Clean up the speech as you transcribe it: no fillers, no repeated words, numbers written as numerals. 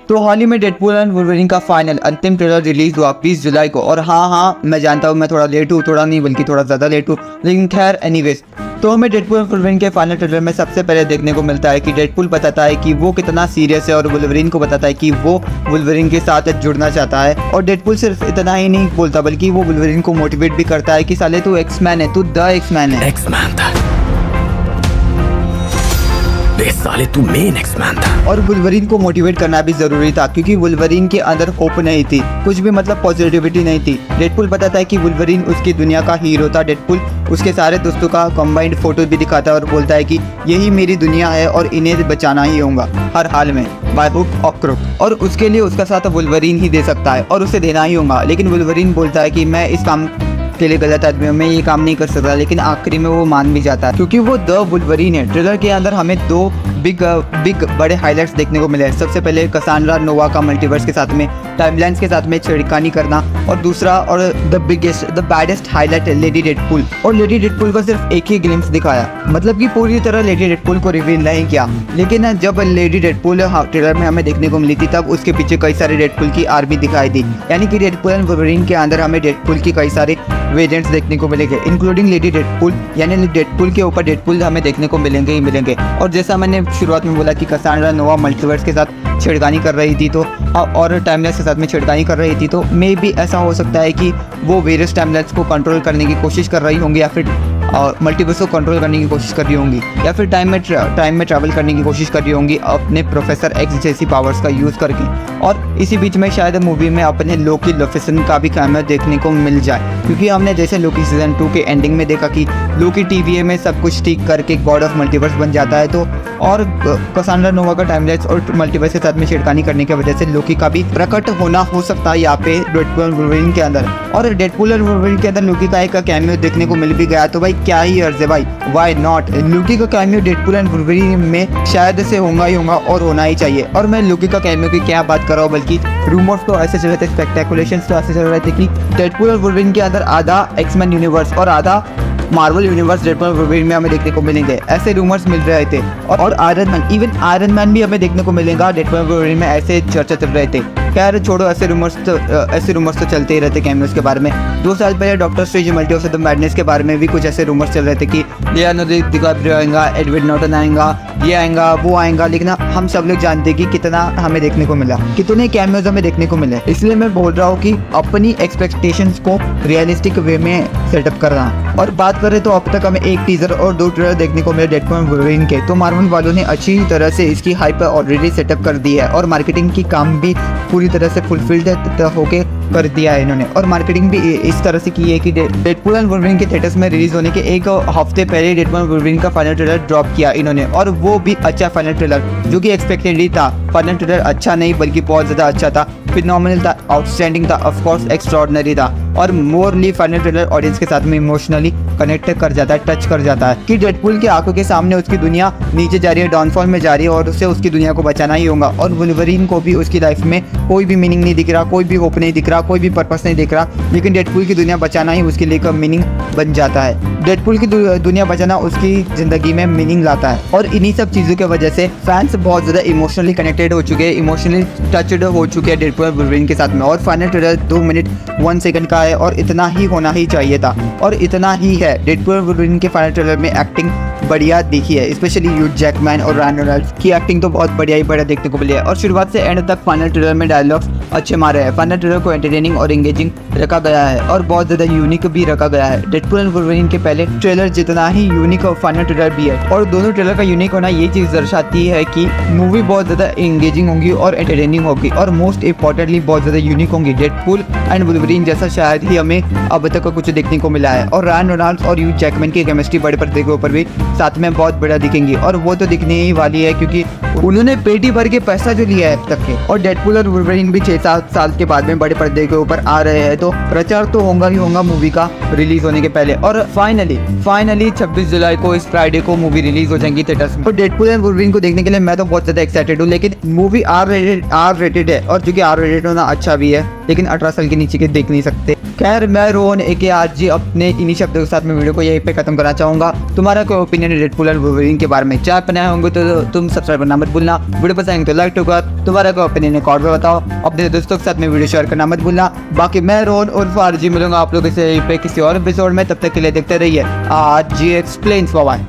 तो हाल ही में Deadpool and Wolverine का फाइनल अंतिम ट्रेलर रिलीज हुआ 20 जुलाई को। और हाँ मैं जानता हूँ मैं थोड़ा लेट हूँ, थोड़ा नहीं बल्कि थोड़ा ज़्यादा लेट हूँ, लेकिन खैर एनीवेज। तो हमें डेडपूल एंड वुल्वरीन के फाइनल ट्रेलर में सबसे पहले देखने को मिलता है कि डेडपूल बताता है कि वो कितना सीरियस है और वुल्वरीन को बताता है कि वो वुल्वरीन के साथ जुड़ना चाहता है। और डेडपूल सिर्फ इतना ही नहीं बोलता बल्कि वो वुल्वरीन को मोटिवेट भी करता है कि साले तू एक्समैन है, तू द एक्समैन है। एक्समैन था बे साले, तू मेन एक्समैन था। और वुल्वरीन को मोटिवेट करना भी जरूरी था क्योंकि वुल्वरीन के अंदर होप नहीं थी, कुछ भी मतलब पॉजिटिविटी नहीं थी। डेडपूल बताता है कि वुल्वरीन उसकी दुनिया का हीरो था। डेडपूल उसके सारे दोस्तों का कंबाइंड फोटो भी दिखाता है और बोलता है कि यही मेरी दुनिया है और इन्हें बचाना ही होगा हर हाल में, बाय हुक और क्रुक। और उसके लिए उसका साथ वुल्वरीन ही दे सकता है और उसे देना ही होगा। लेकिन वुल्वरीन बोलता है कि मैं इस काम के लिए गलत आदमी हूँ, मैं ये काम नहीं कर सकता। लेकिन आखिरी में वो मान भी जाता है क्योंकि वो द वुल्वरीन है। ट्रेलर के अंदर हमें दो बिग बड़े हाइलाइट्स देखने को मिले हैं। सबसे पहले कसांड्रा नोवा का मल्टीवर्स के साथ में टाइमलाइंस के साथ में छेड़खानी करना, और दूसरा और the baddest highlight lady Deadpool. और लेडी डेडपूल को सिर्फ एक ही ग्लिम्स दिखाया, मतलब कि पूरी तरह लेडी डेडपूल को रिवील नहीं किया। लेकिन जब लेडी डेडपूल ट्रेलर में हमें देखने को मिली थी तब उसके पीछे कई सारे डेडपूल की आर्मी दिखाई दी, यानी कि डेडपूल एंड वुल्वरीन के अंदर हमें डेडपूल की कई सारे वेरिएंट्स देखने को मिलेंगे, इंक्लूडिंग लेडी डेडपूल। यानी डेडपूल के ऊपर डेडपूल हमें देखने को मिलेंगे ही मिलेंगे। और जैसा मैंने शुरुआत में बोला कि कसांड्रा नोवा मल्टीवर्स के साथ छेड़खानी कर रही थी तो और टाइमलाइन्स के साथ में छेड़खानी कर रही थी, तो मे भी ऐसा हो सकता है कि वो वेरियस टाइमलाइन्स को कंट्रोल करने की कोशिश कर रही होंगी, या फिर मल्टीवर्स को कंट्रोल करने की कोशिश कर रही होंगी, या फिर टाइम में ट्रैवल करने की कोशिश कर रही होंगी अपने प्रोफेसर एक्स जैसी पावर्स का यूज़ करके। और इसी बीच में शायद मूवी में अपने लोकी लुफिसन का भी कैमियो देखने को मिल जाए, क्योंकि हमने जैसे लोकी सीजन 2 के एंडिंग में देखा कि लोकी TVA में सब कुछ ठीक करके गॉड ऑफ मल्टीवर्स बन जाता है। तो और कसांड्रा नोवा का टाइमलाइन्स और मल्टीवर्स के साथ में छेड़खानी करने की वजह से लोकी का भी प्रकट होना हो सकता है यहाँ पे डेडपूल और वुल्वरीन के अंदर। और डेडपूल और वुल्वरीन के अंदर लोकी का एक कैमियो देखने को मिल भी गया, तो भाई क्या ही अर्ज है भाई, व्हाई नॉट। लोकी का कैमियो डेडपूल एंड वुल्वरीन में शायद से होगा ही होगा और होना ही चाहिए। और मैं लोकी का कैमियो की क्या बात कर रहा हूँ, बल्कि रूमर्स तो ऐसे चल रहे थे, स्पेक्टेकुलेशंस तो ऐसे चल रहे थे कि डेडपूल और वुल्वरीन के अंदर आधा एक्समैन यूनिवर्स और आधा मार्वल यूनिवर्स डेडपूल और वुल्वरीन में हमें देखने को मिलेंगे, ऐसे रूमर्स मिल रहे थे। और iron man, even iron man भी हमें देखने को मिलेगा डेडपूल और वुल्वरीन में, ऐसे चर्चा चल रहे थे। खैर छोड़ो, ऐसे रूमर्स तो चलते ही रहते कैमियोस के बारे में। 2 साल पहले doctor strange multiverse of the madness के बारे में भी कुछ ऐसे रूमर्स चल रहे थे कि लियोनार्डो डिकैप्रियो आएगा, एडवर्ड नॉर्टन आएगा, ये आएगा वो आएगा। लेकिन हम सब लोग जानते हैं कि कितना हमें देखने को मिला, कितने कैमियोस हमें देखने को मिले। इसलिए मैं बोल रहा हूँ कि अपनी एक्सपेक्टेशंस को रियलिस्टिक वे में सेटअप करना। और बात करें तो अब तक हमें एक टीजर और 2 ट्रेलर देखने को मिले डेडपूल और वुल्वरीन के। तो मार्वल वालों ने अच्छी तरह से इसकी हाइप ऑलरेडी सेटअप कर दी है और मार्केटिंग की काम भी पूरी तरह से फुलफिल्ड होके कर दिया है इन्होंने। और मार्केटिंग भी इस तरह से की है कि डेडपूल एंड वुल्वरीन के थिएटर्स में रिलीज होने के एक हफ्ते पहले डेडपूल एंड वुल्वरीन का फाइनल ट्रेलर ड्रॉप किया इन्होंने, और वो भी अच्छा फाइनल ट्रेलर जो कि एक्सपेक्टेड ही था। फाइनल ट्रेलर अच्छा नहीं बल्कि बहुत ज़्यादा अच्छा था, फिनोमिनल था, आउटस्टैंडिंग था, ऑफ कोर्स एक्स्ट्राऑर्डिनरी था। और मोरली फाइनल ट्रेलर ऑडियंस के साथ में इमोशनली कनेक्ट कर जाता है, टच कर जाता है कि डेडपूल की आंखों के सामने उसकी दुनिया नीचे जा रही है, डाउनफॉल में जा रही है और उसे उसकी दुनिया को बचाना ही होगा। और वुल्वरीन को भी उसकी लाइफ में कोई भी मीनिंग नहीं दिख रहा, कोई भी होप नहीं दिख रहा, कोई भी पर्पस नहीं दिख रहा, लेकिन डेडपूल की दुनिया बचाना ही उसके लिए मीनिंग बन जाता है। डेडपूल की दुनिया बचाना उसकी ज़िंदगी में मीनिंग लाता है। और इन्हीं सब चीज़ों की वजह से फैंस बहुत ज़्यादा इमोशनली कनेक्टेड हो चुके हैं, इमोशनली टचड हो चुके हैं डेडपूल और वुल्वरीन के साथ में। और फाइनल ट्रेलर 2 मिनट 1 सेकंड का है और इतना ही होना ही चाहिए था, और इतना ही है। डेडपूल और वुल्वरीन के फाइनल ट्रेलर में एक्टिंग बढ़िया दिखी है, स्पेशली ह्यू जैकमैन और रायन रेनॉल्ड्स की एक्टिंग तो बहुत बढ़िया देखने को मिली है। और शुरुआत से एंड तक फाइनल ट्रेलर में डायलॉग्स अच्छे मारे हैं। फाइनल ट्रेलर को एंटरटेनिंग और एंगेजिंग रखा गया है और बहुत ज़्यादा यूनिक भी रखा गया है। डेडपूल एंड वुल्वरीन के पहले ट्रेलर जितना ही यूनिक और फाइनल ट्रेलर भी है, और दोनों ट्रेलर का यूनिक होना ये चीज़ दर्शाती है कि मूवी बहुत ज़्यादा एंगेजिंग होगी और एंटरटेनिंग होगी, और मोस्ट इंपॉर्टेंटली बहुत ज़्यादा यूनिक होंगी। डेडपूल एंड वुल्वरीन जैसा शायद ही हमें अब तक कुछ देखने को मिला है। और रायन रेनॉल्ड्स और ह्यू जैकमैन की केमिस्ट्री बड़े पर्दे के ऊपर भी साथ में बहुत बड़ा दिखेंगी, और वो तो दिखने ही वाली है क्योंकि उन्होंने पेटी भर के पैसा जो लिया है अब तक के। और डेडपूल और वुल्वरीन भी 6-7 साल के बाद में बड़े पर्दे के ऊपर आ रहे हैं, तो प्रचार तो होगा ही होगा मूवी का रिलीज होने के पहले। और फाइनली 26 जुलाई को इस फ्राइडे को मूवी रिलीज हो जाएगी थिएटर्स में। तो डेडपूल एंड वुल्वरीन को देखने के लिए मैं तो बहुत ज़्यादा एक्साइटेड हूँ, लेकिन मूवी आर रेटेड है, और चूंकि आर रेटेड होना अच्छा भी है लेकिन 18 साल के नीचे के देख नहीं सकते। खैर, मैं रोहन एके आरजी अपने इन्हीं शब्दों के साथ में वीडियो को यहीं पे खत्म करना चाहूँगा। तुम्हारा कोई ओपिनियन है डेडपूल और वुल्वरीन के बारे में? चाहे अपने होंगे तो तुम सब्सक्राइब करना मत भूलना। वीडियो पसंद आएंगे तो लाइक होगा। तुम्हारा कोई ओपिनियन है कॉमेंट में बताओ। अपने दोस्तों के साथ में वीडियो शेयर करना मत भूलना। बाकी मैं रोहन और आरजी मिलूंगा आप लोगों से यहीं पे किसी और एपिसोड में। तब तक के लिए देखते रहिए आरजी एक्सप्लेन्स। बाय।